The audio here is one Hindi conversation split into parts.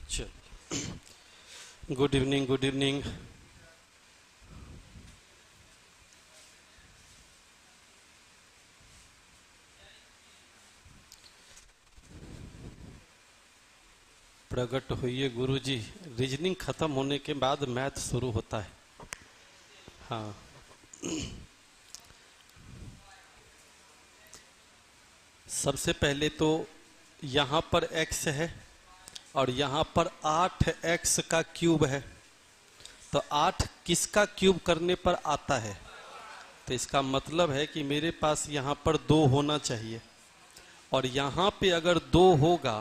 चल गुड इवनिंग गुड इवनिंग। प्रकट हुई गुरुजी। रीजनिंग खत्म होने के बाद मैथ शुरू होता है। हाँ, सबसे पहले तो यहाँ पर x है और यहाँ पर 8x का क्यूब है, तो 8 किसका क्यूब करने पर आता है? तो इसका मतलब है कि मेरे पास यहाँ पर 2 होना चाहिए, और यहाँ पे अगर 2 होगा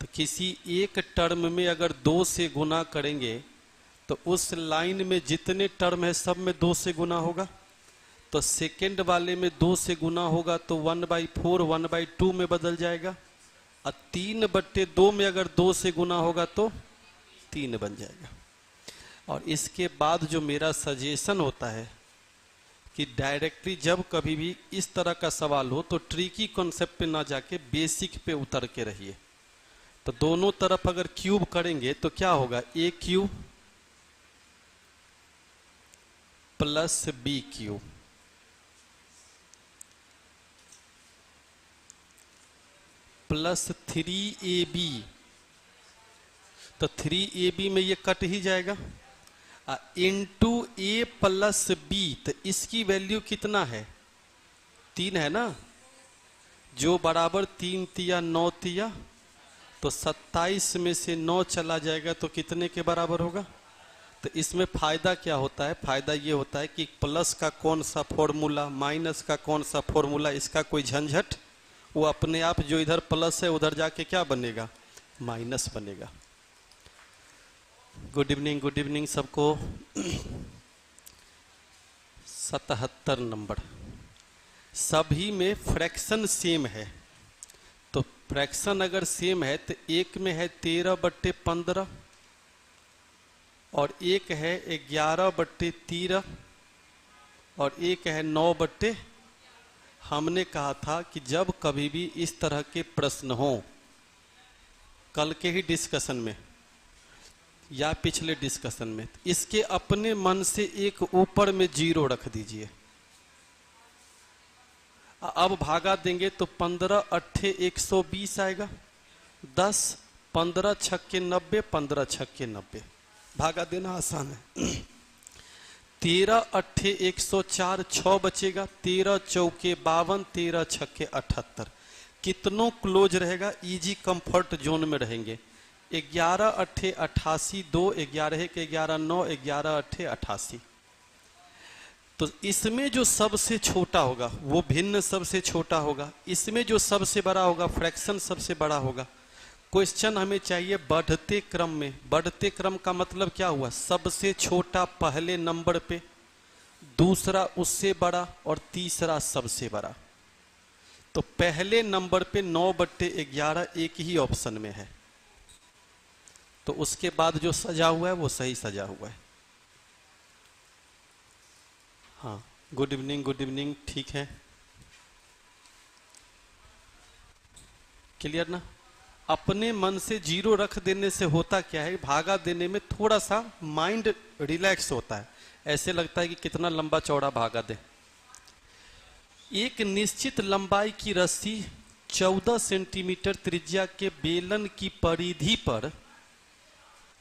तो किसी एक टर्म में अगर 2 से गुना करेंगे तो उस लाइन में जितने टर्म है सब में 2 से गुना होगा। तो सेकेंड वाले में 2 से गुना होगा तो 1/4 1/2 में बदल जाएगा, और 3/2 में अगर 2 से गुना होगा तो 3 बन जाएगा। और इसके बाद जो मेरा सजेशन होता है कि डायरेक्टली जब कभी भी इस तरह का सवाल हो तो ट्रिकी कॉन्सेप्ट पे ना जाके बेसिक पे उतर के रहिए। तो दोनों तरफ अगर क्यूब करेंगे तो क्या होगा? a cube plus b cube plus 3ab। तो 3ab में ये कट ही जाएगा, इंटू a प्लस b। तो इसकी वैल्यू कितना है? 3 है ना, जो बराबर 3 तिया 9 तिया, तो 27 में से 9 चला जाएगा तो कितने के बराबर होगा? तो इसमें फायदा क्या होता है? फायदा ये होता है कि प्लस का कौन सा फॉर्मूला, माइनस का कौन सा फॉर्मूला, इसका कोई झंझट, वो अपने आप जो इधर प्लस है उधर जाके क्या बनेगा? माइनस बनेगा। गुड इवनिंग सबको। 77 नंबर। सभी में फ्रैक्शन सेम है, तो फ्रैक्शन अगर सेम है तो एक में है 13/15 और एक है 11/13 और एक है 9/। हमने कहा था कि जब कभी भी इस तरह के प्रश्न हो, कल के ही डिस्कशन में या पिछले डिस्कशन में, इसके अपने मन से एक ऊपर में 0 रख दीजिए। अब भागा देंगे तो 15 8 120 आएगा, 10 15 छक्के 90, 15 छक्के 90। भागा देना आसान है। 13 8 104, 6 बचेगा, 13 चौके 52, 13 छक्के 78। कितनों क्लोज रहेगा? इजी कंफर्ट जोन में रहेंगे। 11 8 88, 2 11 के 11 9, 11 8 88। तो इसमें जो सबसे छोटा होगा वो भिन्न सबसे छोटा होगा, इसमें जो सबसे बड़ा होगा फ्रैक्शन सबसे बड़ा होगा। क्वेश्चन हमें चाहिए बढ़ते क्रम में। बढ़ते क्रम का मतलब क्या हुआ? सबसे छोटा पहले नंबर पे, दूसरा उससे बड़ा और तीसरा सबसे बड़ा। तो पहले नंबर पे 9/11 एक ही ऑप्शन में है, तो उसके बाद जो सजा हुआ है वो सही सजा हुआ है। हाँ, गुड इवनिंग, ठीक है, क्लियर ना? अपने मन से 0 रख देने से होता क्या है? भागा देने में थोड़ा सा माइंड रिलैक्स होता है, ऐसे लगता है कि कितना लंबा चौड़ा भागा दे। एक निश्चित लंबाई की रस्सी 14 सेंटीमीटर त्रिज्या के बेलन की परिधि पर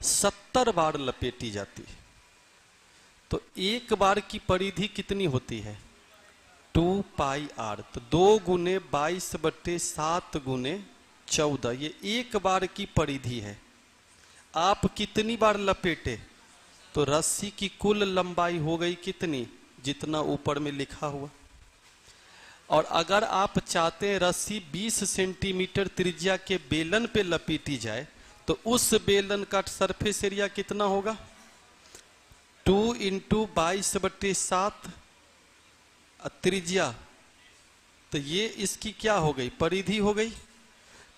70 बार लपेटी जाती है। तो एक बार की परिधि कितनी होती है? 2πr। तो 2 गुने 22/7 गुने 14, ये एक बार की परिधि है। आप कितनी बार लपेटे? तो रस्सी की कुल लंबाई हो गई कितनी? जितना ऊपर में लिखा हुआ। और अगर आप चाहते हैं रस्सी 20 सेंटीमीटर त्रिज्या के बेलन पे लपेटी जाए तो उस बेलन का सरफेस एरिया कितना होगा? 2 × 22/7 त्रिज्या, तो ये इसकी क्या हो गई? परिधि हो गई।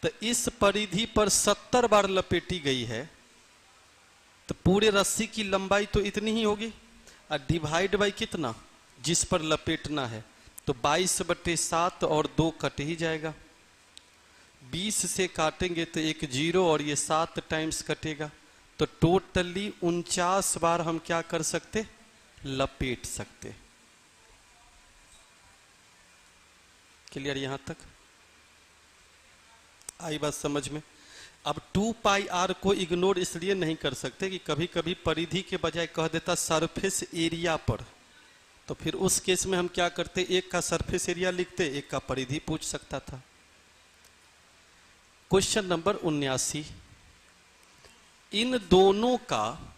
तो इस परिधि पर 70 बार लपेटी गई है, तो पूरे रस्सी की लंबाई तो इतनी ही होगी, और डिवाइड बाई कितना? जिस पर लपेटना है, तो 22/7 और 2 कट ही जाएगा। 20 से काटेंगे तो एक 0 और ये 7 टाइम्स कटेगा, तो टोटली 49 बार हम क्या कर सकते, लपेट सकते। क्लियर यहां तक आई बात समझ में? अब 2πr को इग्नोर इसलिए नहीं कर सकते कि कभी कभी परिधि के बजाय कह देता सरफेस एरिया पर, तो फिर उस केस में हम क्या करते, एक का सरफेस एरिया लिखते, एक का परिधि पूछ सकता था। क्वेश्चन नंबर 79, इन दोनों का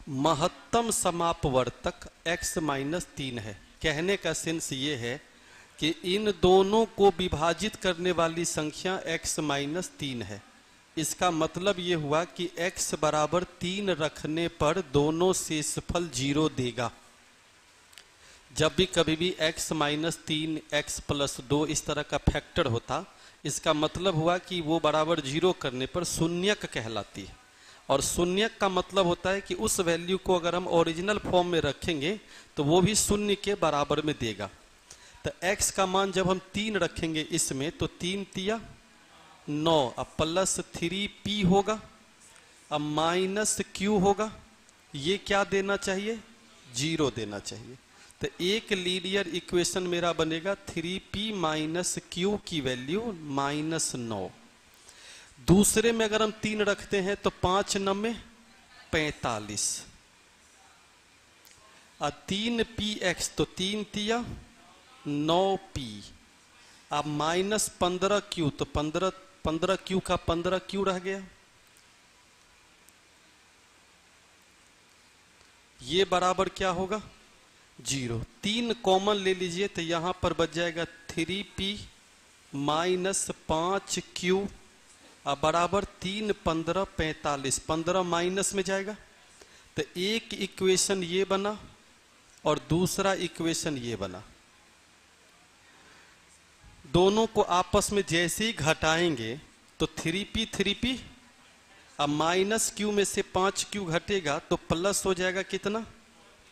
महत्तम समापवर्तक x-3 है। कहने का सेंस ये है कि इन दोनों को विभाजित करने वाली संख्या x-3 है। इसका मतलब ये हुआ कि x बराबर 3 रखने पर दोनों शेषफल 0 देगा। जब भी कभी भी x-3 x+2 इस तरह का फैक्टर होता, इसका मतलब हुआ कि वो बराबर 0 करने पर शून्यक कहलाती है। और शून्यक का मतलब होता है कि उस वैल्यू को अगर हम ओरिजिनल फॉर्म में रखेंगे तो वो भी शून्य के बराबर में देगा। तो x का मान जब हम 3 रखेंगे इसमें, तो 3 तिया 9, अब प्लस 3p होगा, अब माइनस q होगा। ये क्या देना चाहिए, 0 देना चाहिए। तो एक लीनियर इक्वेशन मेरा बनेगा 3p माइनस q की वैल्यू -9। दूसरे में अगर हम 3 रखते हैं तो 5 9 45, और 3px तो 3 तिया 9p, अब -15q तो 15q का 15q रह गया। ये बराबर क्या होगा, 0। 3 कॉमन ले लीजिए तो यहां पर बच जाएगा 3p माइनस 5q, अब बराबर 3 15 45, 15 माइनस में जाएगा। तो एक इक्वेशन ये बना और दूसरा इक्वेशन ये बना। दोनों को आपस में जैसे ही घटाएंगे तो 3p, अब माइनस q में से 5q घटेगा तो प्लस हो जाएगा कितना,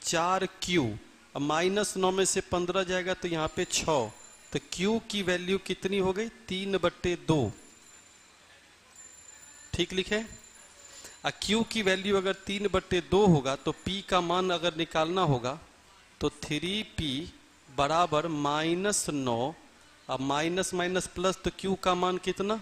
4q, अब -9 में से 15 जाएगा तो यहाँ पे 6, तो q की वैल्यू कितनी हो गई, 3/2। ठीक लिखे। q की वैल्यू अगर 3/2 होगा तो p का मान अगर निकालना होगा तो 3p बराबर -9, अब माइनस माइनस प्लस, तो q का मान कितना,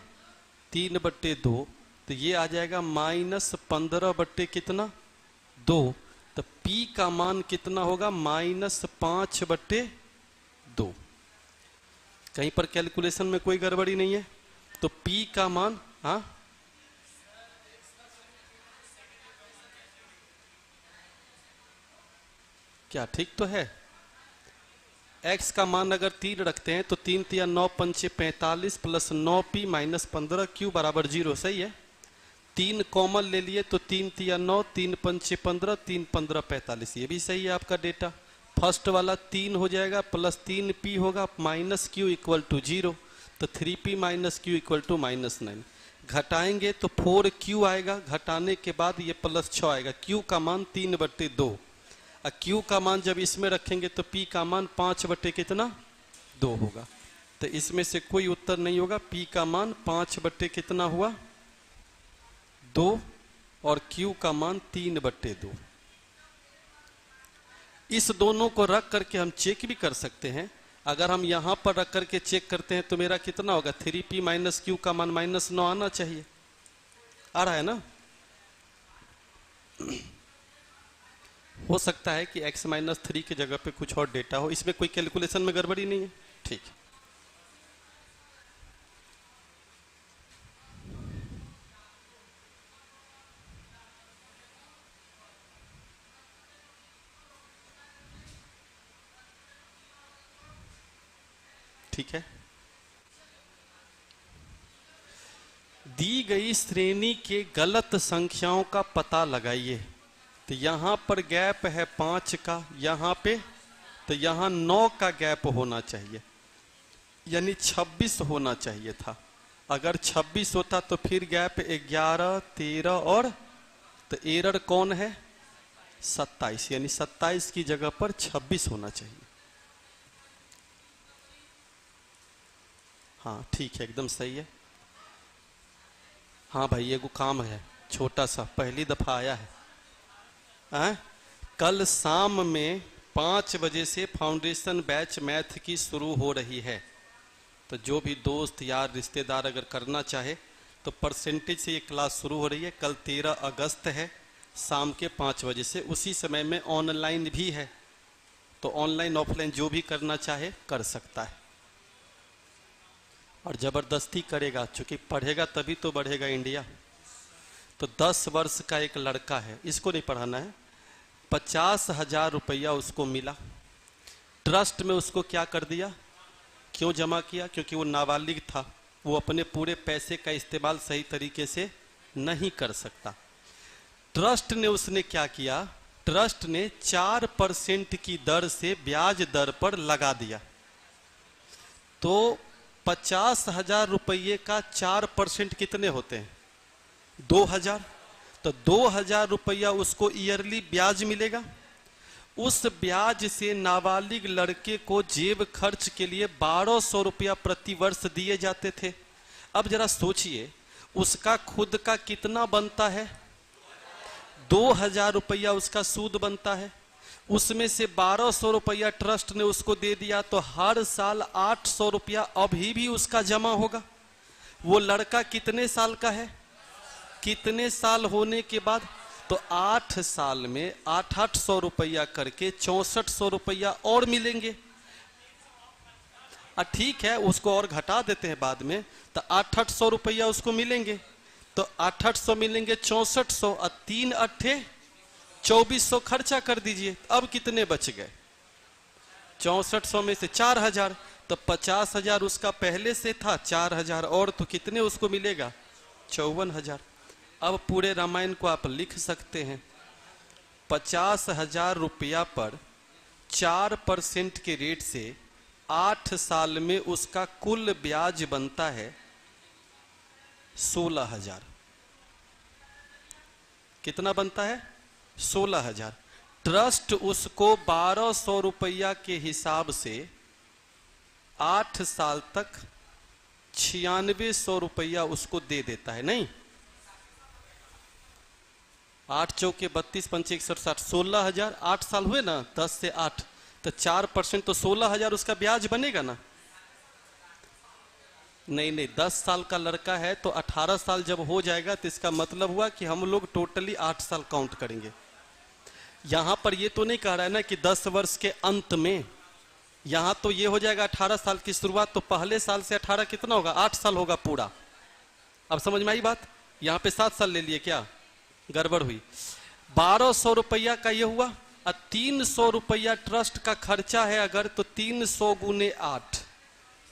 3/2, तो ये आ जाएगा -15/2। तो p का मान कितना होगा, -5/2। कहीं पर कैलकुलेशन में कोई गड़बड़ी नहीं है। तो p का मान, हाँ क्या ठीक तो है। x का मान अगर 3 रखते हैं तो 3 तिया 9 पंचे 45 प्लस 9p माइनस 15q बराबर 0, सही है। 3 कॉमन ले लिए तो 3 तिया 9, 3 पंचे 15, 3 15 45, ये भी सही है आपका डेटा। फर्स्ट वाला 3 हो जाएगा प्लस 3p होगा माइनस q इक्वल टू 0, तो 3p minus q equal to -9। घटाएंगे तो 4q आएगा, घटाने के बाद ये प्लस 6 आएगा। q का मान 3/2, q का मान जब इसमें रखेंगे तो p का मान 5/2 होगा। तो इसमें से कोई उत्तर नहीं होगा। p का मान 5/कितना हुआ, 2, और q का मान 3/2। इस दोनों को रख करके हम चेक भी कर सकते हैं। अगर हम यहां पर रख करके चेक करते हैं तो मेरा कितना होगा, 3p माइनस q का मान -9 आना चाहिए। आ रहा है ना। हो सकता है कि x-3 की जगह पे कुछ और डेटा हो, इसमें कोई कैलकुलेशन में गड़बड़ी नहीं है। ठीक, ठीक है। दी गई श्रेणी के गलत संख्याओं का पता लगाइए। तो यहां पर गैप है 5 का, यहां पे तो यहां 9 का गैप होना चाहिए, यानी 26 होना चाहिए था। अगर 26 होता तो फिर गैप 11, 13 और, तो एरर कौन है, 27, यानी 27 की जगह पर 26 होना चाहिए। हाँ ठीक है, एकदम सही है। हाँ भाई, ये को काम है छोटा सा, पहली दफा आया है। कल शाम में 5 बजे से फाउंडेशन बैच मैथ की शुरू हो रही है। तो जो भी दोस्त यार रिश्तेदार अगर करना चाहे तो परसेंटेज से ये क्लास शुरू हो रही है। कल 13 अगस्त है, शाम के 5 बजे से। उसी समय में ऑनलाइन भी है, तो ऑनलाइन ऑफलाइन जो भी करना चाहे कर सकता है। और ज़बरदस्ती करेगा, चूँकि पढ़ेगा तभी तो बढ़ेगा इंडिया। तो 10 वर्ष का एक लड़का है, इसको नहीं पढ़ाना है। 50,000 रुपया उसको मिला। ट्रस्ट में उसको क्या कर दिया, क्यों जमा किया? क्योंकि वो नाबालिग था, वो अपने पूरे पैसे का इस्तेमाल सही तरीके से नहीं कर सकता। ट्रस्ट ने उसने क्या किया, ट्रस्ट ने 4% की दर से ब्याज दर पर लगा दिया। तो 50,000 रुपये का 4% कितने होते हैं? 2,000। तो 2,000 रुपया उसको ईयरली ब्याज मिलेगा। उस ब्याज से नाबालिग लड़के को जेब खर्च के लिए 1,200 रुपया प्रति वर्ष दिए जाते थे। अब जरा सोचिए, उसका खुद का कितना बनता है? 2,000 रुपया उसका सूद बनता है। उसमें से 1,200 रुपया ट्रस्ट ने उसको दे दिया, तो हर साल 800 रुपया अभी भी उसका जमा होगा। वो लड़का कितने साल का है? कितने साल होने के बाद? तो 8 साल में 800 रुपया करके 6400 रुपया और मिलेंगे। ठीक है, उसको और घटा देते हैं बाद में, तो 800 रुपया उसको मिलेंगे। तो 800 मिलेंगे 6400 और 3 अट्ठे 2400 खर्चा कर दीजिए। अब कितने बच गए? 6400 में से 4,000, तो 50,000 उसका पहले से था, 4,000 और, तो कितने उसको मिलेगा? 54,000। अब पूरे रामायण को आप लिख सकते हैं। 50,000 रुपया पर 4% के रेट से 8 साल में उसका कुल ब्याज बनता है 16,000। कितना बनता है? 16,000। ट्रस्ट उसको 1,200 रुपया के हिसाब से 8 साल तक 9600 रुपया उसको दे देता है। नहीं, 8 चौके 32, 5 61 60, 16,000। 8 साल हुए ना, 10 से 8, तो 4% तो 16,000 उसका ब्याज बनेगा ना। नहीं, 10 साल का लड़का है तो 18 साल जब हो जाएगा तो इसका मतलब हुआ कि हम लोग टोटली 8 साल काउंट करेंगे। यहां पर ये तो नहीं कह रहा है ना कि 10 वर्ष के अंत में, यहां तो ये हो जाएगा 18 साल की शुरुआत, तो पहले साल से 18 कितना होगा? 8 साल होगा पूरा। अब समझ में आई बात? यहां पे 7 साल ले लिए, क्या गड़बड़ हुई? 1,200 रुपया का ये हुआ, और 300 रुपया ट्रस्ट का खर्चा है अगर, तो 300 गुने 8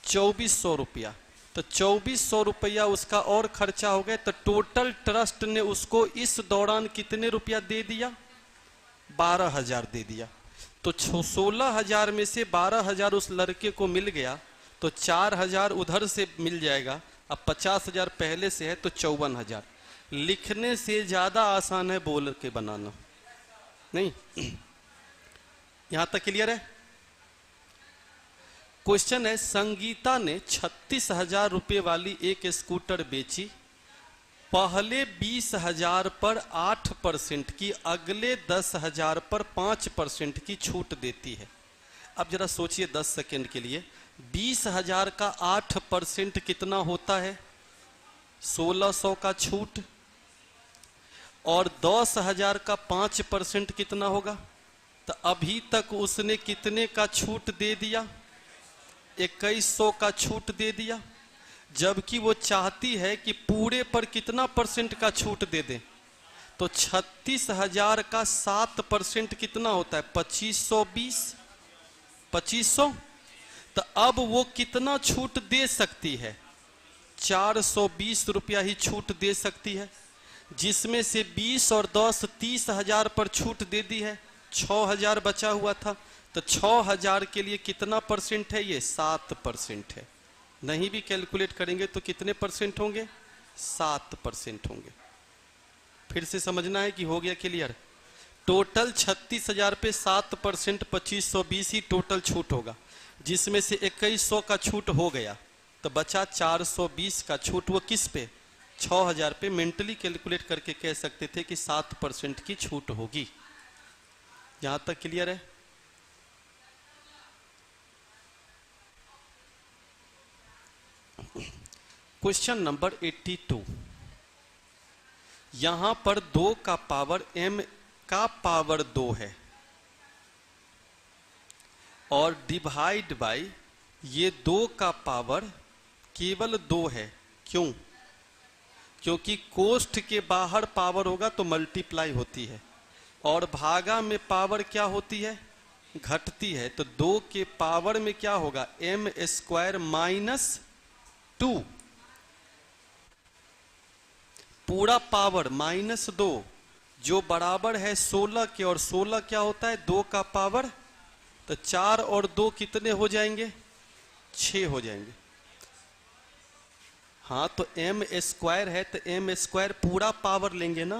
2400 रुपया। तो 2400 रुपया उसका और खर्चा हो गया। तो टोटल ट्रस्ट ने उसको इस दौरान कितने रुपया दे दिया? 12,000 दे दिया। तो 16,000 में से 12,000 उस लड़के को मिल गया, तो 4,000 उधर से मिल जाएगा। अब 50,000 पहले से है, तो 54,000। लिखने से ज्यादा आसान है बोल के बनाना। नहीं, यहां तक क्लियर है? क्वेश्चन है, संगीता ने 36,000 रुपए वाली एक स्कूटर बेची। पहले 20,000 पर 8% की, अगले 10,000 पर 5% की छूट देती है। अब जरा सोचिए 10 सेकेंड के लिए, 20,000 का 8% कितना होता है? 1600 का छूट। और 10,000 का 5% कितना होगा? तो अभी तक उसने कितने का छूट दे दिया? 2100 का छूट दे दिया। जबकि वो चाहती है कि पूरे पर कितना % का छूट दे दे। तो 36,000 का 7% कितना होता है? 2520। 2500। तो अब वो कितना छूट दे सकती है? 420 रुपया ही छूट दे सकती है, जिसमें से 20 और 10 30,000 पर छूट दे दी है। 6,000 बचा हुआ था, तो 6,000 के लिए कितना % है? ये 7% है। नहीं भी कैलकुलेट करेंगे तो कितने % होंगे? 7% होंगे। फिर से समझना है कि हो गया क्लियर? टोटल 36,000 पे 7% 2520 ही टोटल छूट होगा, जिसमें से 2100 का छूट हो गया, तो बचा 420 का छूट। वो किस पे? 6,000 पे मेंटली कैलकुलेट करके कह सकते थे कि 7% की छूट होगी। यहां तक क्लियर है? क्वेश्चन नंबर 82, यहां पर 2 का पावर m का पावर 2 है और डिवाइड बाय ये 2 का पावर केवल 2 है। क्यों? क्योंकि कोष्ठ के बाहर पावर होगा तो मल्टीप्लाई होती है और भागा में पावर क्या होती है? घटती है। तो 2 के पावर में क्या होगा? m स्क्वायर माइनस 2, पूरा पावर माइनस 2 जो बराबर है 16 के, और 16 क्या होता है? 2 का पावर। तो 4 और 2 कितने हो जाएंगे? 6 हो जाएंगे। हाँ, तो m स्क्वायर है तो m स्क्वायर पूरा पावर लेंगे ना।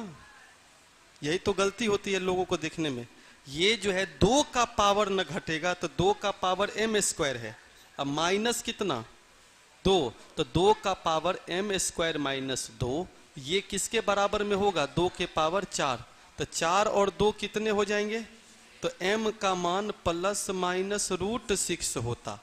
यही तो गलती होती है लोगों को देखने में। ये जो है 2 का पावर न घटेगा तो 2 का पावर m स्क्वायर है। अब माइनस कितना? 2, तो 2 का पावर m स्क्वायर माइनस 2 ये किसके बराबर में होगा? 2 के पावर 4। तो 4 और 2 कितने हो जाएंगे? तो m का मान प्लस माइनस रूट 6 होता।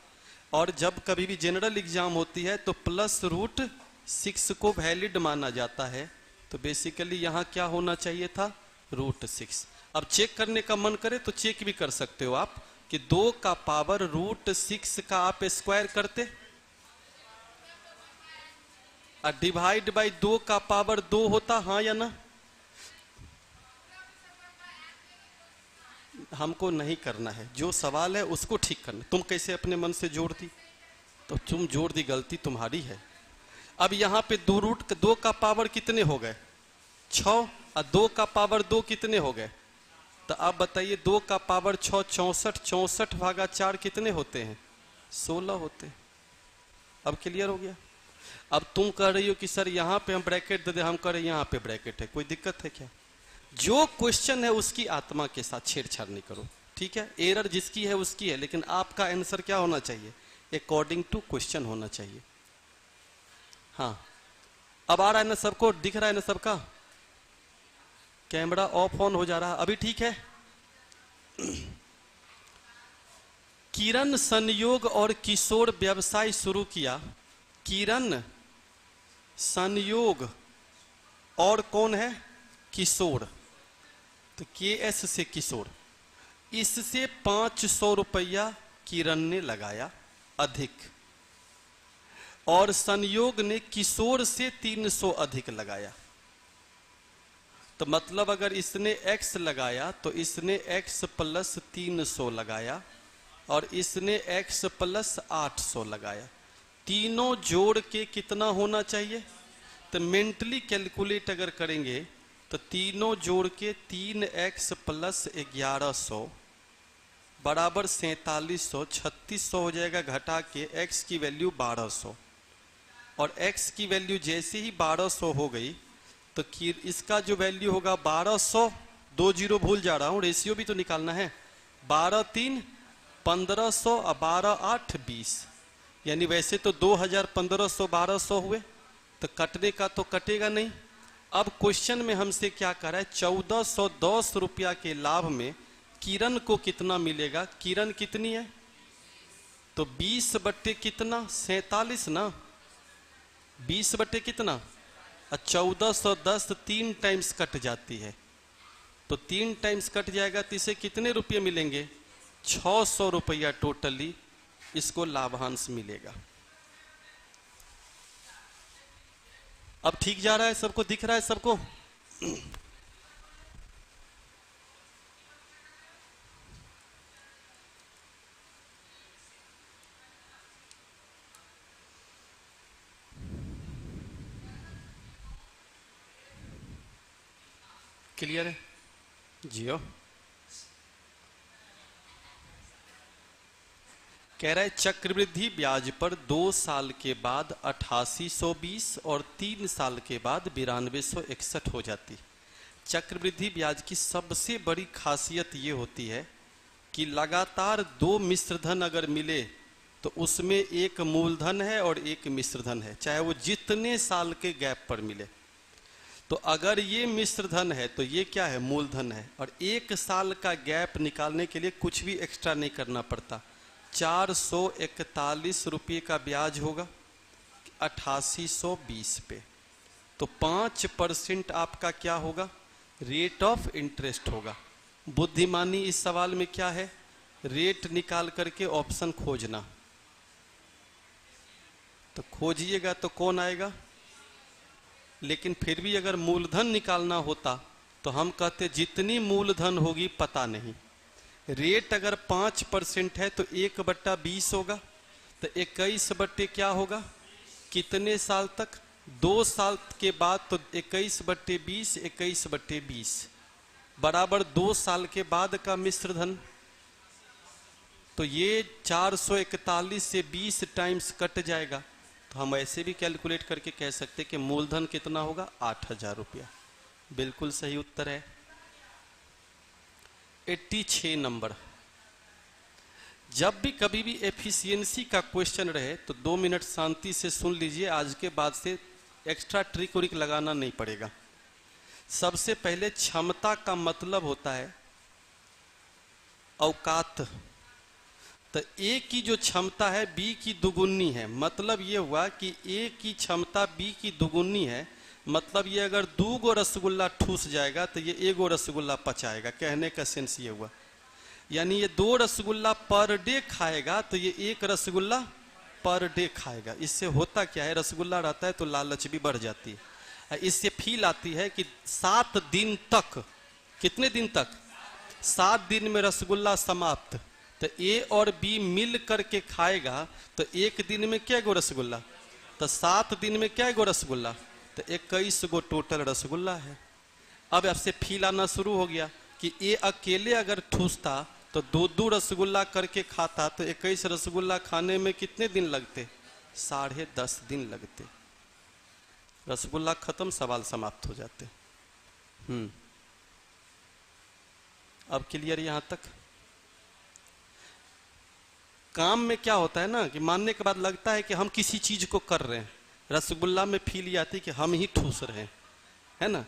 और जब कभी भी जनरल एग्जाम होती है तो प्लस रूट 6 को वैलिड माना जाता है। तो बेसिकली यहाँ क्या होना चाहिए था? रूट 6। अब चेक करने का मन करे तो चेक भी कर सकते हो आप कि 2 का पावर रूट 6 का आप स्क्वायर करते और डिवाइड बाय 2 का पावर 2 होता, हाँ या ना? हमको नहीं करना है, जो सवाल है उसको ठीक करना। तुम कैसे अपने मन से जोड़ दी? तो तुम जोड़ दी, गलती तुम्हारी है। अब यहाँ पे 2 रूट 2 का पावर कितने हो गए? 6, और 2 का पावर 2 कितने हो गए? तो अब बताइए 2 का पावर 6 64, 64 भागा 4 कितने होते हैं? 16 होते हैं। अब क्लियर हो गया? अब तुम कह रही हो कि सर यहाँ पे हम ब्रैकेट दे दे, हम कह रहे हैं यहाँ पे ब्रैकेट है, कोई दिक्कत है क्या? जो क्वेश्चन है उसकी आत्मा के साथ छेड़छाड़ नहीं करो, ठीक है? एरर जिसकी है उसकी है, लेकिन आपका आंसर क्या होना चाहिए? अकॉर्डिंग टू क्वेश्चन होना चाहिए। हाँ, अब आ रहा है ना सबको? दिख रहा है ना सबका? कैमरा ऑफ ऑन हो जा रहा है अभी? ठीक है। किरण संयोग और किशोर व्यवसाय शुरू किया। किरण संयोग और कौन है? किशोर। तो KS से किशोर। इससे 500 रुपया किरण ने लगाया अधिक, और संयोग ने किशोर से 300 अधिक लगाया। तो मतलब अगर इसने X लगाया तो इसने X प्लस 300 लगाया और इसने X प्लस 800 लगाया। तीनों जोड़ के कितना होना चाहिए? तो मेंटली कैलकुलेट अगर करेंगे तो तीनों जोड़ के 3x प्लस 1100 बराबर 4700, 3600 हो जाएगा। घटा के x की वैल्यू 1200, और x की वैल्यू जैसे ही 1200 हो गई तो इसका जो वैल्यू होगा 1200, 2 जीरो भूल जा रहा हूं, रेशियो भी तो निकालना है। 12 3 1500 और 12 8 20, यानी वैसे तो 2000 1500 1200 हुए, तो कटने का तो कटेगा नहीं। अब क्वेश्चन में हमसे क्या कर रहा है? 1410 रुपया के लाभ में किरण को कितना मिलेगा? किरण कितनी है? तो 20 बट्टे कितना? 47 ना। 20 बट्टे कितना? 1410 3 टाइम्स कट जाती है, तो 3 टाइम्स कट जाएगा तो इसे कितने रुपये मिलेंगे? 600 रुपया टोटली इसको लाभांश मिलेगा। अब ठीक जा रहा है सबको? दिख रहा है सबको? क्लियर है? जियो कह रहा है चक्रवृद्धि ब्याज पर 2 साल के बाद 8820 और 3 साल के बाद 9261 हो जाती। चक्रवृद्धि ब्याज की सबसे बड़ी खासियत ये होती है कि लगातार 2 मिश्रधन अगर मिले तो उसमें एक मूलधन है और एक मिश्र धन है, चाहे वो जितने साल के गैप पर मिले। तो अगर ये मिश्र धन है तो ये क्या है, मूलधन है। और एक साल का गैप निकालने के लिए कुछ भी एक्स्ट्रा नहीं करना पड़ता। 441 रुपये का ब्याज होगा 8820 पे। तो 5% आपका क्या होगा, रेट ऑफ इंटरेस्ट होगा। बुद्धिमानी इस सवाल में क्या है, रेट निकाल करके ऑप्शन खोजना। तो खोजिएगा तो कौन आएगा, लेकिन फिर भी अगर मूलधन निकालना होता तो हम कहते जितनी मूलधन होगी पता नहीं। रेट अगर 5% है तो 1/20 होगा, तो 21 बट्टे क्या होगा, कितने साल तक, 2 साल के बाद। तो 21/20 21/20 बराबर 2 साल के बाद का मिश्र धन। तो ये 441 से 20 टाइम्स कट जाएगा। तो हम ऐसे भी कैलकुलेट करके कह सकते कि मूलधन कितना होगा, 8000 रुपया। बिल्कुल सही उत्तर है। 86 नंबर। जब भी कभी भी एफिशिएंसी का क्वेश्चन रहे तो 2 मिनट शांति से सुन लीजिए। आज के बाद से एक्स्ट्रा ट्रिक उरिक लगाना नहीं पड़ेगा। सबसे पहले क्षमता का मतलब होता है औकात। तो ए की जो क्षमता है बी की दुगुनी है। मतलब ये हुआ कि ए की क्षमता बी की दुगुनी है। मतलब ये अगर 2 गो रसगुल्ला ठूस जाएगा तो ये 1 गो रसगुल्ला पचाएगा। कहने का सेंस ये हुआ, यानी ये 2 रसगुल्ला पर डे खाएगा तो ये 1 रसगुल्ला पर डे खाएगा। इससे होता क्या है, रसगुल्ला रहता है तो लालच भी बढ़ जाती है। इससे फील आती है कि 7 दिन तक, कितने दिन तक, 7 दिन में रसगुल्ला समाप्त। तो ए और बी मिल करके खाएगा तो 1 दिन में क्या गो रसगुल्ला, तो 7 दिन में क्या गो रसगुल्ला, तो 21 गो टोटल रसगुल्ला है। अब आपसे फील आना शुरू हो गया कि ए अकेले अगर ठूसता तो 2-2 रसगुल्ला करके खाता तो 21 रसगुल्ला खाने में कितने दिन लगते, 10.5 दिन लगते। रसगुल्ला खत्म, सवाल समाप्त हो जाते। अब क्लियर यहां तक। काम में क्या होता है ना कि मानने के बाद लगता है कि हम किसी चीज को कर रहे हैं। रसगुल्ला में फील ये आती कि हम ही ठूस रहे हैं, है ना।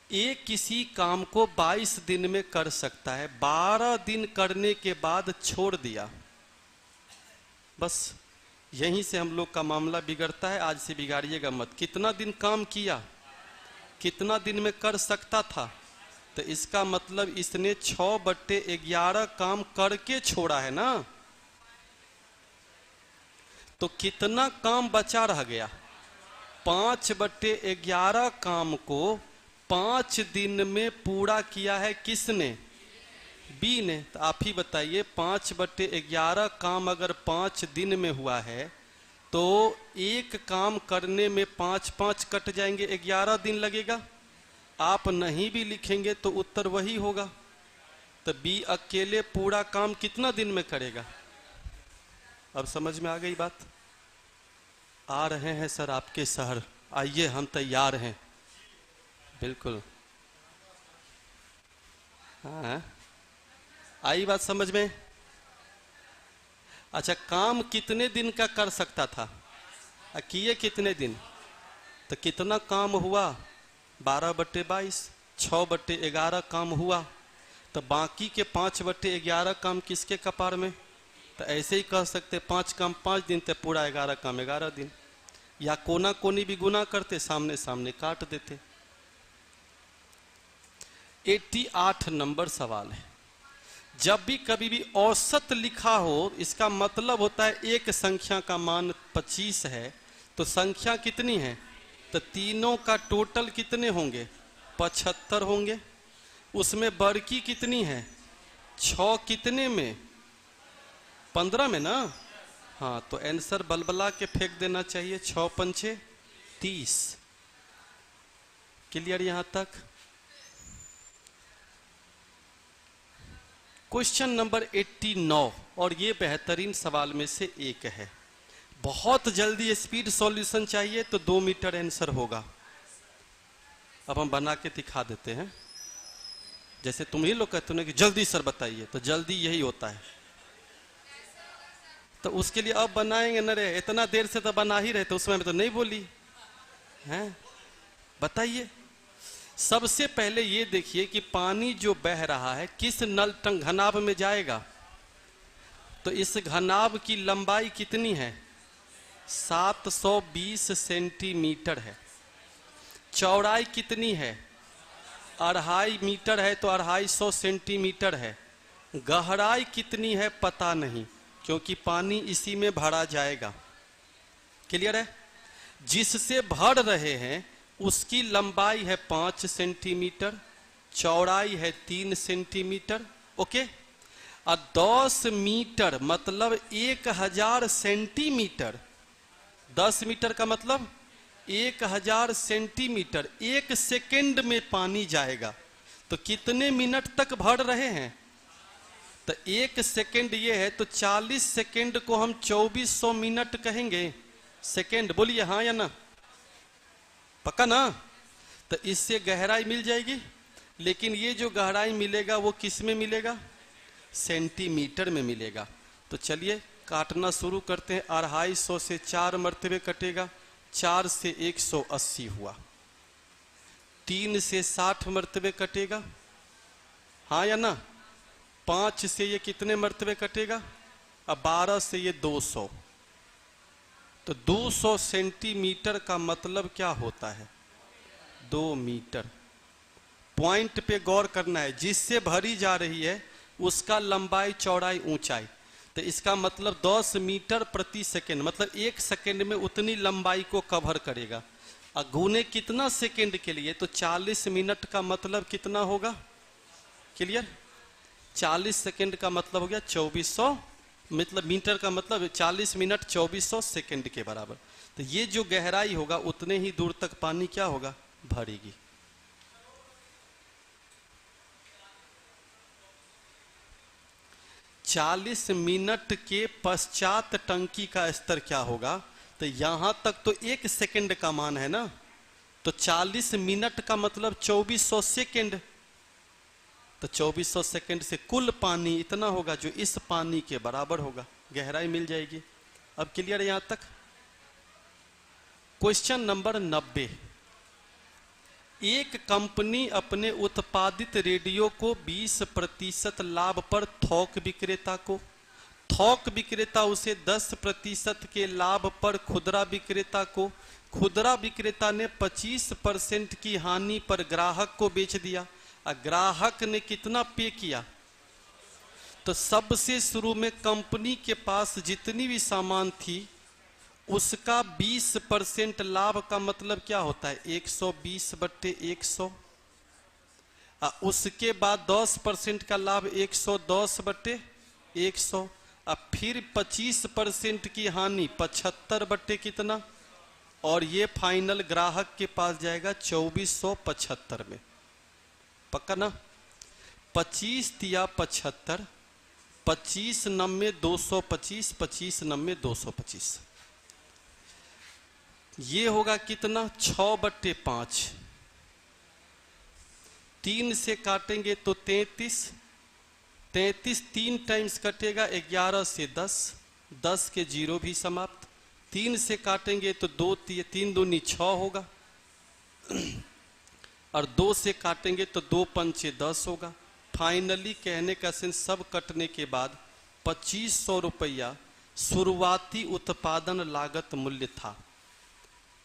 एक किसी काम को 22 दिन में कर सकता है, 12 दिन करने के बाद छोड़ दिया, बस यहीं से हम लोग का मामला बिगड़ता है। आज से बिगाड़िएगा मत। कितना दिन काम किया, कितना दिन में कर सकता था, तो इसका मतलब इसने 6/11 काम करके छोड़ा है ना। तो कितना काम बचा रह गया, 5/11 काम को 5 दिन में पूरा किया है किसने, बी ने। तो आप ही बताइए 5/11 काम अगर 5 दिन में हुआ है तो एक काम करने में 5-5 कट जाएंगे, 11 दिन लगेगा। आप नहीं भी लिखेंगे तो उत्तर वही होगा। तो बी अकेले पूरा काम कितना दिन में करेगा। अब समझ में आ गई बात। आ रहे हैं सर आपके शहर, आइए हम तैयार हैं। बिल्कुल, हाँ आई बात समझ में। अच्छा, काम कितने दिन का कर सकता था, किए कितने दिन, तो कितना काम हुआ, 12/22, 6/11 काम हुआ। तो बाकी के 5/11 काम किसके कपार में। तो ऐसे ही कह सकते 5 काम 5 दिन, तो पूरा 11 काम 11 दिन। या कोना कोनी भी गुना करते, सामने सामने काट देते। 88 नंबर सवाल है। जब भी कभी भी औसत लिखा हो, इसका मतलब होता है एक संख्या का मान 25 है तो संख्या कितनी है, तो तीनों का टोटल कितने होंगे, 75 होंगे। उसमें बड़की कितनी है, 6 कितने में, 15 में ना। हाँ, तो आंसर बलबला के फेंक देना चाहिए, 6×5 = 30। क्लियर यहां तक। क्वेश्चन नंबर 89, और ये बेहतरीन सवाल में से एक है। बहुत जल्दी स्पीड सॉल्यूशन चाहिए तो 2 मीटर आंसर होगा। अब हम बना के दिखा देते हैं। जैसे तुम ही लोग कहते हो ना कि जल्दी सर बताइए, तो जल्दी यही होता है। तो उसके लिए अब बनाएंगे न रे, इतना देर से तो बना ही रहे, तो उसमें तो नहीं बोली हैं। बताइए, सबसे पहले ये देखिए कि पानी जो बह रहा है किस नल टंग घनाभ में जाएगा। तो इस घनाभ की लंबाई कितनी है? 720 सेंटीमीटर है। चौड़ाई कितनी है? 2.5 मीटर है, तो 250 सेंटीमीटर है। गहराई कितनी है पता नहीं, क्योंकि पानी इसी में भरा जाएगा। क्लियर है? जिससे भर रहे हैं उसकी लंबाई है 5 सेंटीमीटर, चौड़ाई है 3 सेंटीमीटर। ओके, और 10 मीटर मतलब 1000 सेंटीमीटर। 10 मीटर का मतलब 1000 सेंटीमीटर। 1 सेकेंड में पानी जाएगा। तो कितने मिनट तक भर रहे हैं? तो 1 सेकेंड ये है, तो 40 सेकेंड को हम 2400 मिनट कहेंगे। सेकेंड बोलिए हाँ या ना? पक्का ना? तो इससे गहराई मिल जाएगी। लेकिन ये जो गहराई मिलेगा वो किस में मिलेगा? सेंटीमीटर में मिलेगा। तो चलिए काटना शुरू करते हैं। 250 से 4 मरतबे कटेगा, 4 से 180 हुआ। 3 से 60 मरतबे कटेगा, हाँ या ना? 5 से ये कितने मरतबे कटेगा? अब 12 से ये 200। तो 200 सेंटीमीटर का मतलब क्या होता है? 2 मीटर। पॉइंट पे गौर करना है, जिससे भरी जा रही है उसका लंबाई, चौड़ाई, ऊंचाई। तो इसका मतलब 10 मीटर प्रति सेकेंड, मतलब 1 सेकेंड में उतनी लंबाई को कवर करेगा। और गुने कितना सेकेंड के लिए? तो 40 मिनट का मतलब कितना होगा? क्लियर? 40 सेकेंड का मतलब हो गया 2400, मतलब मीटर का मतलब 40 मिनट 2400 सेकेंड के बराबर। तो ये जो गहराई होगा उतने ही दूर तक पानी क्या होगा? भरेगी। चालीस मिनट के पश्चात टंकी का स्तर क्या होगा? तो यहां तक तो 1 सेकेंड का मान है ना, तो 40 मिनट का मतलब 2400 सेकेंड। तो 2400 सेकेंड से कुल पानी इतना होगा जो इस पानी के बराबर होगा। गहराई मिल जाएगी। अब क्लियर है यहां तक? Question number 90। एक कंपनी अपने उत्पादित रेडियो को 20% लाभ पर थोक विक्रेता उसे 10% के लाभ पर खुदरा विक्रेता ने 25% की हानि पर ग्राहक को बेच दिया। ग्राहक ने कितना पे किया? तो सबसे शुरू में कंपनी के पास जितनी भी सामान थी उसका 20% लाभ का मतलब क्या होता है? 120/100। उसके बाद 10% का लाभ 110/100। अब फिर 25% की हानि 75 कितना, और ये फाइनल ग्राहक के पास जाएगा 2475 में। पक्का ना? 25 तिया 75, 25 90 225, 25 90 225। ये होगा कितना? 6/5। 3 से काटेंगे तो 33, 3 टाइम्स कटेगा 11 से 10, 10 के 0 भी समाप्त। 3 से काटेंगे तो 3 दूनी 6 होगा, और 2 से काटेंगे तो 2 पंचे 10 होगा। फाइनली कहने का सेंस, सब कटने के बाद 2500 रुपया शुरुआती उत्पादन लागत मूल्य था।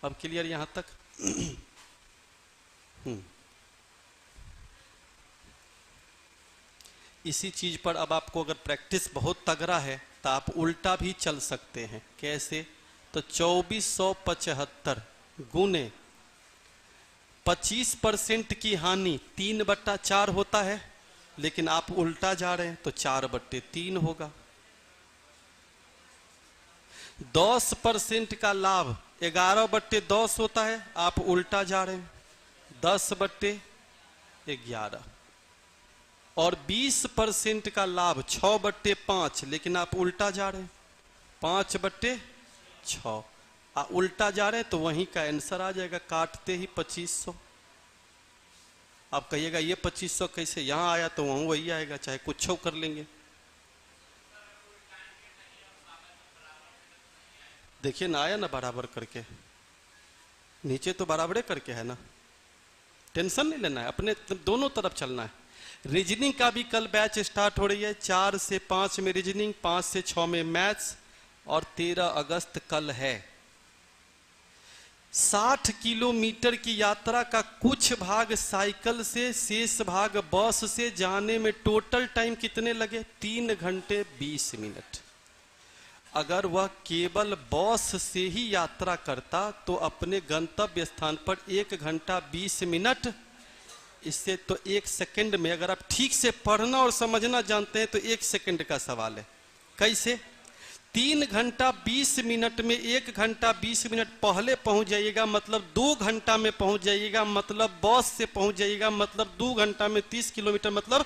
अब क्लियर यहां तक? इसी चीज पर अब आपको अगर प्रैक्टिस बहुत तगड़ा है तो आप उल्टा भी चल सकते हैं। कैसे? तो 2475 गुने 25% की हानि 3/4 होता है, लेकिन आप उल्टा जा रहे हैं तो 4/3 होगा। 10% का लाभ 11/10 होता है, आप उल्टा जा रहे हैं 10/11। और 20% का लाभ 6/5, लेकिन आप उल्टा जा रहे हैं 5/6। उल्टा जा रहे हैं तो वहीं का आंसर आ जाएगा, काटते ही 2500। आप कहिएगा ये 2500 कैसे यहां आया, तो वहां वही आएगा, चाहे कुछ कर लेंगे। देखिए ना, आया ना बराबर करके, नीचे तो बराबरे करके है ना, टेंशन नहीं लेना है, अपने दोनों तरफ चलना है। रीजनिंग का भी कल बैच स्टार्ट हो रही है, 4 से 5 में रीजनिंग, 5 से 6 में मैथ्स, और 13 अगस्त कल है। 60 किलोमीटर की यात्रा का कुछ भाग साइकिल से, शेष भाग बस से जाने में टोटल टाइम कितने लगे? 3 घंटे 20 मिनट। अगर वह केवल बस से ही यात्रा करता तो अपने गंतव्य स्थान पर 1 घंटा 20 मिनट, इससे तो 1 सेकंड में, अगर आप ठीक से पढ़ना और समझना जानते हैं तो 1 सेकंड का सवाल है। कैसे? 3 घंटा 20 मिनट में 1 घंटा 20 मिनट पहले पहुंच जाइएगा, मतलब 2 घंटा में पहुंच जाइएगा, मतलब बस से पहुंच जाइएगा, मतलब 2 घंटा में 30 किलोमीटर, मतलब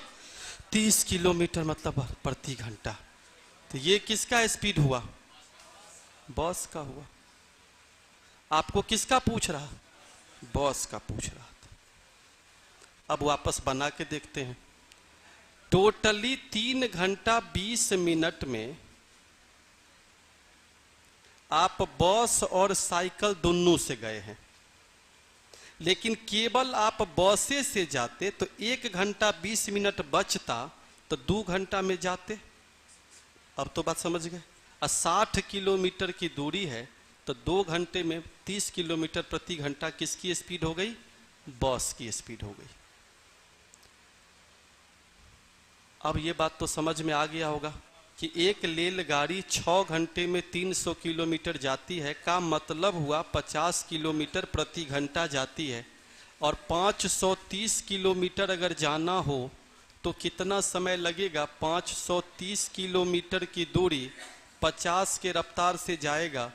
30 किलोमीटर मतलब प्रति घंटा। तो ये किसका स्पीड हुआ? बस का हुआ। आपको किसका पूछ रहा? बस का पूछ रहा था। अब वापस बना के देखते हैं। टोटली 3 घंटा 20 मिनट में आप बस और साइकिल दोनों से गए हैं, लेकिन केवल आप बसे से जाते तो 1 घंटा 20 मिनट बचता, तो 2 घंटा में जाते। अब तो बात समझ गए। 60 किलोमीटर की दूरी है तो 2 घंटे में 30 किलोमीटर प्रति घंटा किसकी स्पीड हो गई? बस की स्पीड हो गई। अब ये बात तो समझ में आ गया होगा कि एक रेलगाड़ी 6 घंटे में 300 किलोमीटर जाती है, का मतलब हुआ 50 किलोमीटर प्रति घंटा जाती है, और 530 किलोमीटर अगर जाना हो तो कितना समय लगेगा? 530 किलोमीटर की दूरी 50 के रफ्तार से जाएगा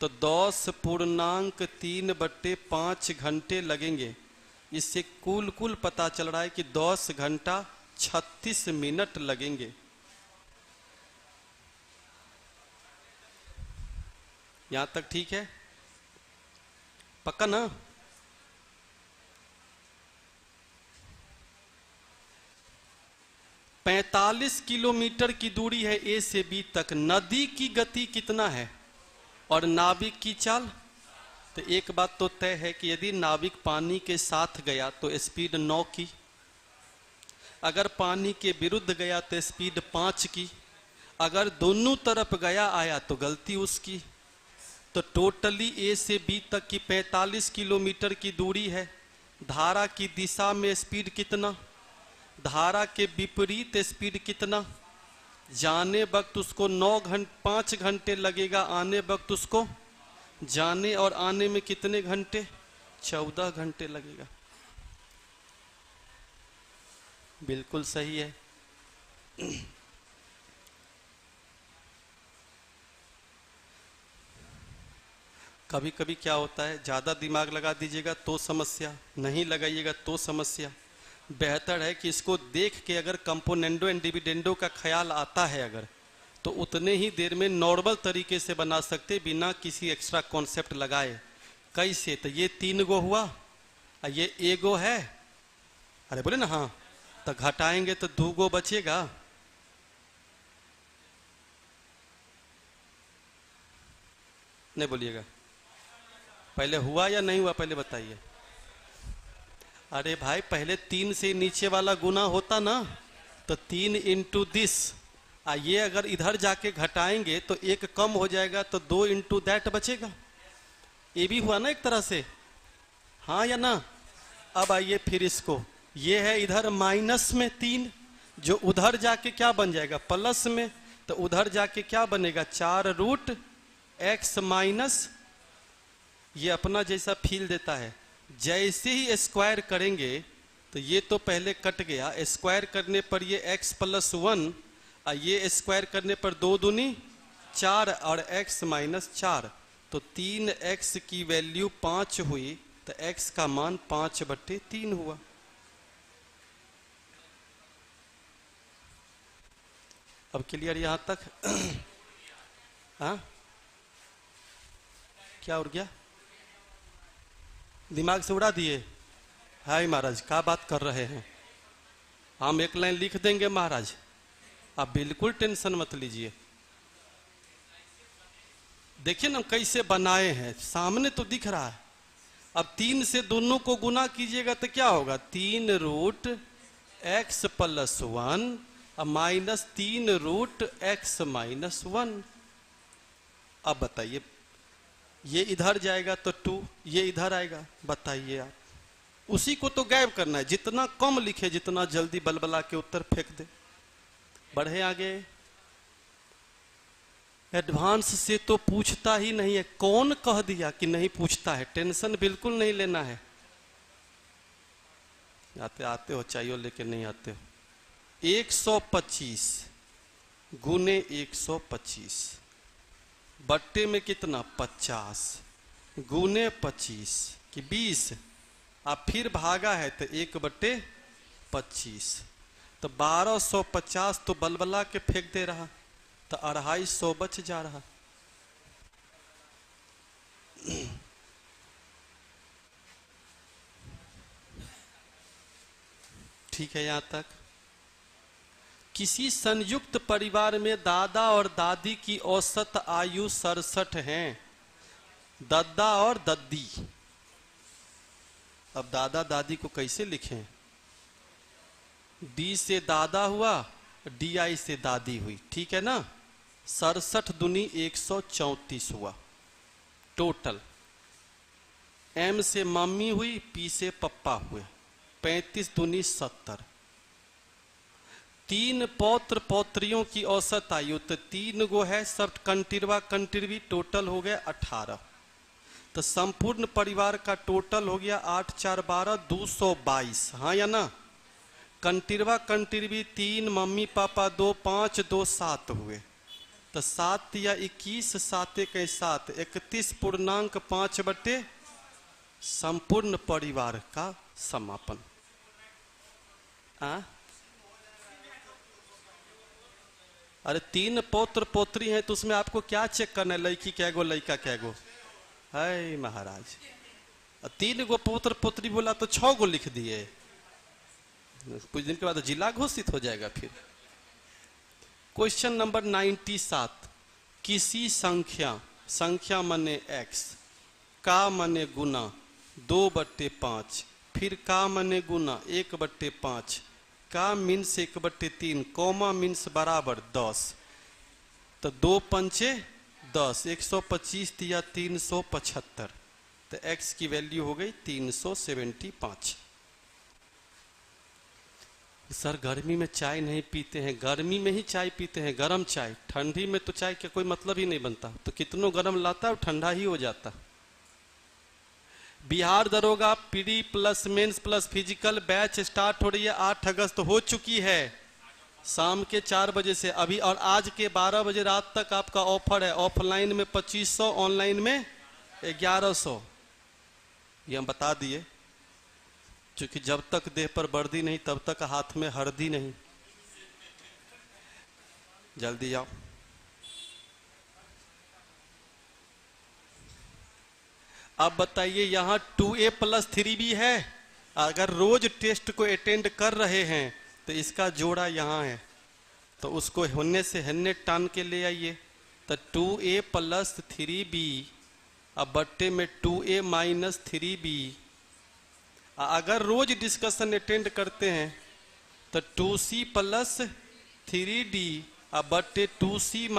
तो 10.3/5 घंटे लगेंगे। इससे कुल पता चल रहा है कि 10 घंटा 36 मिनट लगेंगे। यहां तक ठीक है? पक्का ना? पैंतालीस किलोमीटर की दूरी है ए से बी तक। नदी की गति कितना है और नाविक की चाल? तो एक बात तो तय है कि यदि नाविक पानी के साथ गया तो स्पीड 9 की, अगर पानी के विरुद्ध गया तो स्पीड 5 की, अगर दोनों तरफ गया आया तो गलती उसकी। तो टोटली ए से बी तक की 45 किलोमीटर की दूरी है। धारा की दिशा में स्पीड कितना? धारा के विपरीत स्पीड कितना? जाने वक्त उसको 5 घंटे लगेगा, आने वक्त उसको जाने और आने में कितने घंटे? 14 घंटे लगेगा। बिल्कुल सही है। कभी कभी क्या होता है, ज्यादा दिमाग लगा दीजिएगा तो समस्या, नहीं लगाइएगा तो समस्या। बेहतर है कि इसको देख के अगर कंपोनेंडो एंड डिविडेंडो का ख्याल आता है अगर, तो उतने ही देर में नॉर्मल तरीके से बना सकते बिना किसी एक्स्ट्रा कॉन्सेप्ट लगाए। कैसे? तो ये 3 गो हुआ और ये एगो है, अरे बोले ना हाँ, तो घटाएंगे तो 2 गो बचेगा। नहीं बोलिएगा, पहले हुआ या नहीं हुआ पहले बताइए। अरे भाई पहले 3 से नीचे वाला गुना होता ना, तो 3 इंटू दिस, ये अगर इधर जाके घटाएंगे तो 1 कम हो जाएगा तो 2 इंटू दैट बचेगा। ये भी हुआ ना एक तरह से, हाँ या ना? अब आइए फिर इसको, ये है इधर माइनस में 3, जो उधर जाके क्या बन जाएगा? प्लस में। तो उधर जाके क्या बनेगा? 4√x माइनस, ये अपना जैसा फील देता है। जैसे ही स्क्वायर करेंगे तो ये तो पहले कट गया, स्क्वायर करने पर ये x + 1, और ये स्क्वायर करने पर 2 दूनी 4 और x - 4, तो 3x की वैल्यू 5 हुई, तो x का मान 5/3 हुआ। अब क्लियर यहां तक? हाँ, क्या उड़ गया? दिमाग से उड़ा दिए? हाय महाराज, क्या बात कर रहे हैं? हम 1 लाइन लिख देंगे महाराज, आप बिल्कुल टेंशन मत लीजिए। देखिए ना कैसे बनाए हैं, सामने तो दिख रहा है। अब 3 से दोनों को गुना कीजिएगा तो क्या होगा, 3 root x plus 1 minus 3 root x minus 1। अब बताइए, ये इधर जाएगा तो 2, ये इधर आएगा। बताइए आप, उसी को तो गायब करना है। जितना कम लिखे जितना जल्दी बलबला के उत्तर फेंक दे। बढ़े आगे। एडवांस से तो पूछता ही नहीं है। कौन कह दिया कि नहीं पूछता है? टेंशन बिल्कुल नहीं लेना है। आते हो चाहिए लेके नहीं आते हो। 125 गुने 125 बट्टे में कितना, 50 गुने 25 कि 20। अब फिर भागा है तो 1/25 तो 1250 तो बलबला के फेंक दे रहा, तो 250 बच जा रहा। ठीक है यहां तक। किसी संयुक्त परिवार में दादा और दादी की औसत आयु 67 है। दादा और दादी, अब दादा दादी को कैसे लिखें? डी से दादा हुआ, डी आई से दादी हुई, ठीक है ना। 67 दूनी 134 हुआ टोटल। एम से मम्मी हुई, पी से पप्पा हुए, 35 दूनी 70। 3 पौत्र पौत्रियों की औसत आयु, तो 3 गो है, सब कंटिरवा कंटिरवी, टोटल हो गया 18। तो संपूर्ण परिवार का टोटल हो गया 8 4 12 222। हाँ या ना। कंटिरवा कंटिरवी 3, मम्मी पापा 2, 5 2 7 हुए। तो 7 या 21, 7 1 7, 31.5 बटे संपूर्ण परिवार का समापन। अरे 3 पौत्र पौत्री हैं तो उसमें आपको क्या चेक करना है, लड़की क्या गो लड़का क्या गो है महाराज। 3 गो पौत्र पौत्री बोला तो 6 गो लिख दिए। कुछ दिन के बाद जिला घोषित हो जाएगा फिर। Question number 97। किसी संख्या, संख्या माने x, का माने गुना 2/5, फिर का माने गुना 1/5, का मीन्स 1/3, कॉमा मीन्स बराबर 10। तो 2 पंचे 10, 125 या 375। तो x की वैल्यू हो गई 375। सर गर्मी में चाय नहीं पीते हैं। गर्मी में ही चाय पीते हैं, गरम चाय। ठंडी में तो चाय का कोई मतलब ही नहीं बनता। तो कितनों गरम लाता है ठंडा ही हो जाता। बिहार दरोगा पीडी plus mains plus physical batch start हो रही है। 8 अगस्त हो चुकी है, शाम के 4 बजे से अभी, और आज के 12 बजे रात तक आपका ऑफर है। ऑफलाइन में 2500, ऑनलाइन में 1100। ये हम बता दिए, क्योंकि जब तक देह पर वर्दी नहीं तब तक हाथ में हरदी नहीं। जल्दी आओ। अब बताइए, यहां 2a + 3b है। अगर रोज टेस्ट को अटेंड कर रहे हैं तो इसका जोड़ा यहां है, तो उसको होने से हन्ने टान के ले आइए। तो 2a + 3b, अब बट्टे में 2a - 3b। अगर रोज डिस्कशन अटेंड करते हैं तो 2c + 3d, अब बट्टे 2c -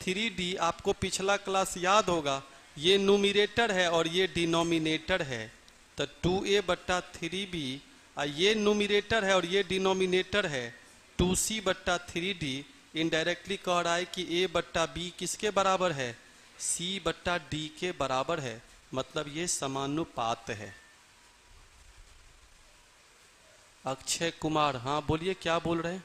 3d। आपको पिछला क्लास याद होगा, ये न्यूमरेटर है और ये डिनोमिनेटर है। तो 2a/3b, ये न्यूमरेटर है और ये डिनोमिनेटर है। 2c/3d इनडायरेक्टली कह रहा है कि a/b किसके बराबर है, c/d के बराबर है। मतलब ये समानुपात है। अक्षय कुमार, हाँ बोलिए, क्या बोल रहे हैं?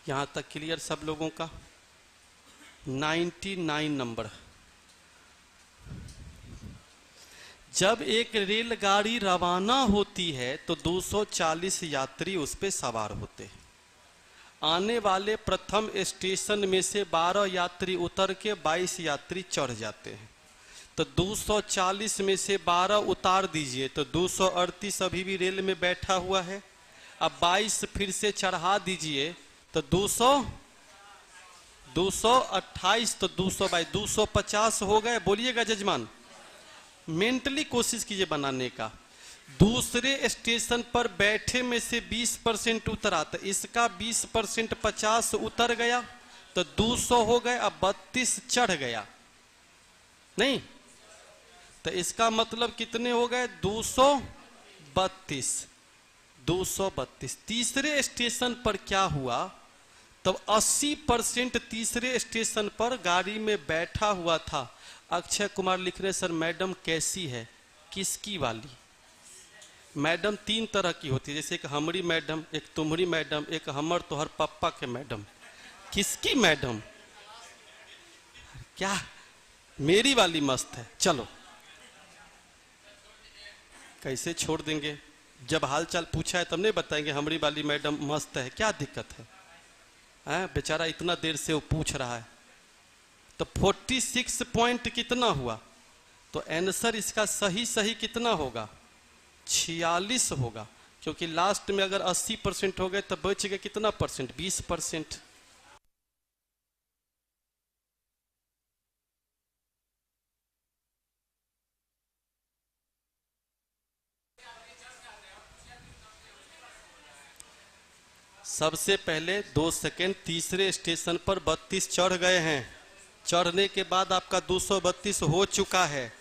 यहां तक क्लियर सब लोगों का? 99 नंबर। जब एक रेलगाड़ी रवाना होती है तो 240 यात्री उस पर सवार होते हैं। आने वाले प्रथम स्टेशन में से 12 यात्री उतर के 22 यात्री चढ़ जाते हैं। तो 240 में से 12 उतार दीजिए तो 238 अभी भी रेल में बैठा हुआ है। अब 22 फिर से चढ़ा दीजिए तो 228 तो 250 हो गए। बोलिएगा जजमान, मेंटली कोशिश कीजिए बनाने का। दूसरे स्टेशन पर बैठे में से 20% उतरा तो इसका 20% 50 उतर गया तो 200 हो गए। अब 32 चढ़ गया नहीं तो इसका मतलब कितने हो गए? 232। तीसरे स्टेशन पर क्या हुआ? तब 80% तीसरे स्टेशन पर गाड़ी में बैठा हुआ था। अक्षय कुमार लिख रहे सर मैडम कैसी है? किसकी वाली? मैडम 3 तरह की होती है, जैसे एक हमरी मैडम, एक तुम्हरी मैडम, एक हमर तोहर पप्पा के मैडम। किसकी मैडम? क्या? मेरी वाली मस्त है। चलो कैसे छोड़ देंगे? जब हाल चाल पूछा है तब नहीं बताएंगे हमरी वाली मैडम मस्त है? क्या दिक्कत है? बेचारा इतना देर से वो पूछ रहा है। तो 46 पॉइंट कितना हुआ? तो आंसर इसका सही कितना होगा? 46 होगा, क्योंकि लास्ट में अगर 80% हो गए तो बच गए कितना परसेंट? 20%। सबसे पहले 2 सेकेंड, तीसरे स्टेशन पर 32 चढ़ गए हैं। चढ़ने के बाद आपका 232 हो चुका है।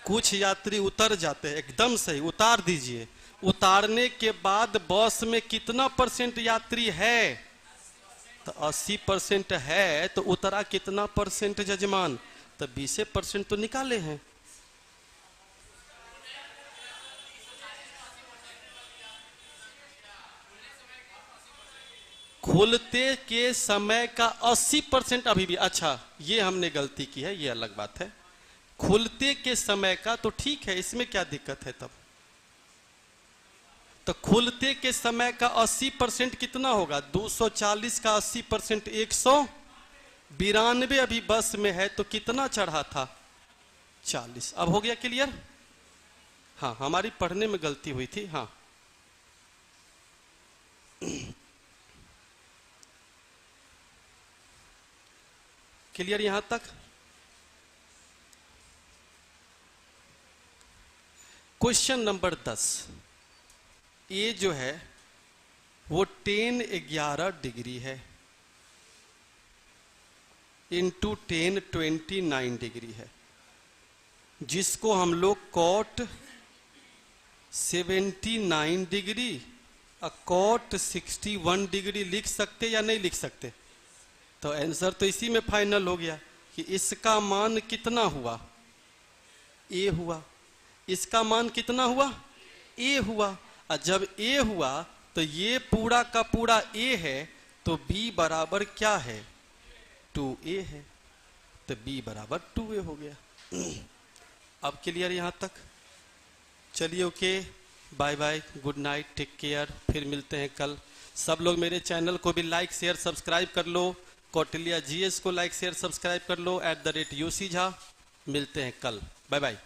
कुछ यात्री उतर जाते हैं, एकदम सही, उतार दीजिए। उतारने के बाद बस में कितना परसेंट यात्री है? तो 80% है, तो उतरा कितना परसेंट जजमान? तो 20% तो निकाले हैं। खुलते के समय का 80% अभी भी। अच्छा, ये हमने गलती की है, ये अलग बात है। खुलते के समय का तो ठीक है, इसमें क्या दिक्कत है? तब तो खुलते के समय का 80% कितना होगा? 240 का 80% 192 अभी बस में है, तो कितना चढ़ा था? 40। अब हो गया क्लियर? हाँ, हमारी पढ़ने में गलती हुई थी। हाँ, क्लियर यहां तक? क्वेश्चन नंबर 10, ये जो है वो 10-11 डिग्री है, इंटू 10 29 डिग्री है, जिसको हम लोग कॉट 79 डिग्री और कॉट 61 डिग्री लिख सकते या नहीं लिख सकते? तो आंसर तो इसी में फाइनल हो गया कि इसका मान कितना हुआ? ए हुआ। इसका मान कितना हुआ? ए हुआ। और जब ए हुआ तो ये पूरा का पूरा ए है, तो बी बराबर क्या है? 2a है, तो बी बराबर 2a हो गया। अब क्लियर यहां तक? चलिए, okay, bye bye, good night, take care. फिर मिलते हैं कल। सब लोग मेरे चैनल को भी लाइक शेयर सब्सक्राइब कर लो। कौटिल्या जीएस को लाइक शेयर सब्सक्राइब कर लो @UC झा। मिलते हैं कल। Bye bye.